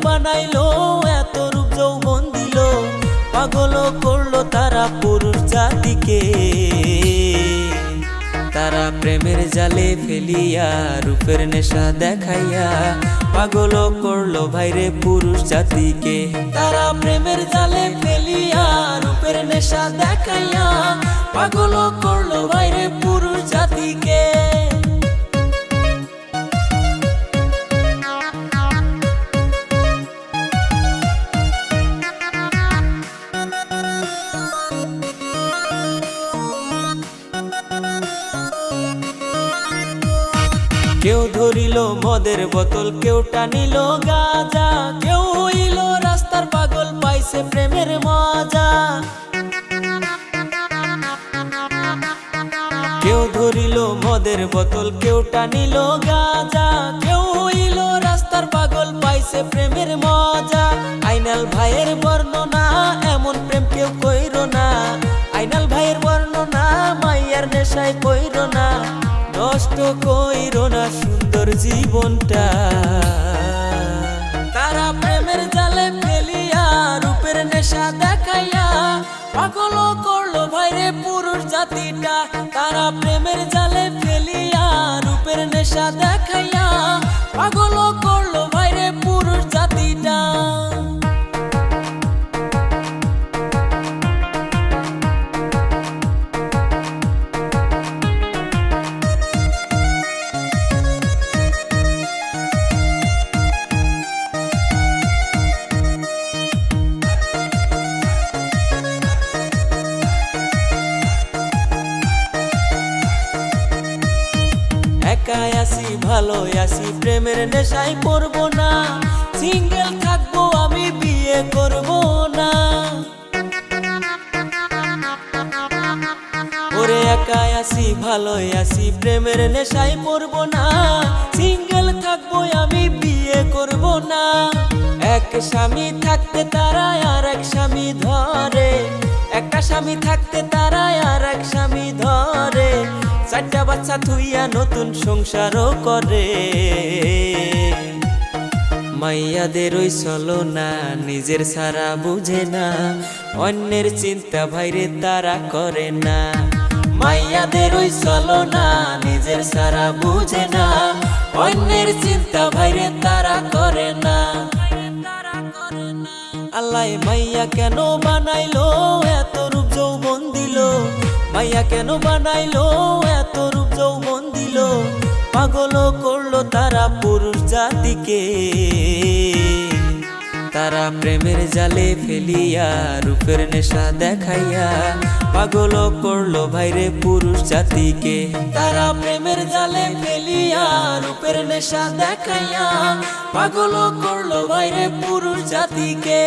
বানাইলো এত রূপ যৌবন দিল, পাগল করলো তারা পুরুষ জাতিকে। তারা প্রেমের জালে ফেলিয়া রূপের নেশা দেখাইয়া পাগল করলো ভাইরে পুরুষ জাতিকে। তারা প্রেমের জালে ফেলিয়া রূপের নেশা দেখাইয়া পাগল করলো ভাইরে পুরুষ জাতিকে। কেউ ধরিল মদের বোতল, কেউ টানিল গাঁজা, কেউ হইল রাস্তার পাগল পাইছে প্রেমের মজা। কেউ ধরিল মদের বোতল, কেউ টানিল গাঁজা, কেউ হইল রাস্তার পাগল পাইছে প্রেমের মজা। আইনাল ভাইয়ের বর্ণনা এমন প্রেম কেউ কইরো না, আইনাল ভাইয়ের বর্ণনা মাইয়ার নেশায় কইরো না। নষ্ট কইরো না সুন্দর জীবনটা। তারা প্রেমের জালে ফেলিয়া রূপের নেশা দেখাইয়া পাগল করলো ভাইরে পুরুষ জাতিটা। তারা প্রেমের জালে ফেলিয়া রূপের নেশা দেখাইয়া পাগল করলো ভাইরে পুরুষ জাতিটা। একাই আসি ভালো আসি প্রেমের নেশায় পড়বো না, সিঙ্গেল থাকবো আমি বিয়ে করবো না। ওরে একাই আসি ভালো আসি প্রেমের নেশায় পড়বো না, সিঙ্গেল থাকবো আমি বিয়ে করবো না। এক স্বামী থাকতে তারা আর এক স্বামী ধরে, একটা স্বামী থাকতে তারা আর এক স্বামী ধরে। চারটা বাচ্চা থুইয়া নতুন সংসারও করে। মাইয়াদের ওই চলো না নিজের সারা বুঝে না, অন্যের চিন্তা ভাইরে তারা করে না। মাইয়াদের ওই চলো না নিজের সারা বুঝে না, অন্যের চিন্তা ভাইরে তারা করে না। আল্লাহ মাইয়া কেন বানাইলো এত রূপ যৌবন দিল, মাইয়া কেন বানাইলো এত রূপ যৌবন দিল, পাগল করলো তারা পুরুষ জাতিকে। তারা প্রেমের জালে ফেলিয়া রূপের নেশা দেখাইয়া পাগল করলো ভাইরে পুরুষ জাতিকে। তারা প্রেমের জালে ফেলিয়া রূপের নেশা দেখাইয়া পাগল করলো ভাইরে পুরুষ জাতিকে।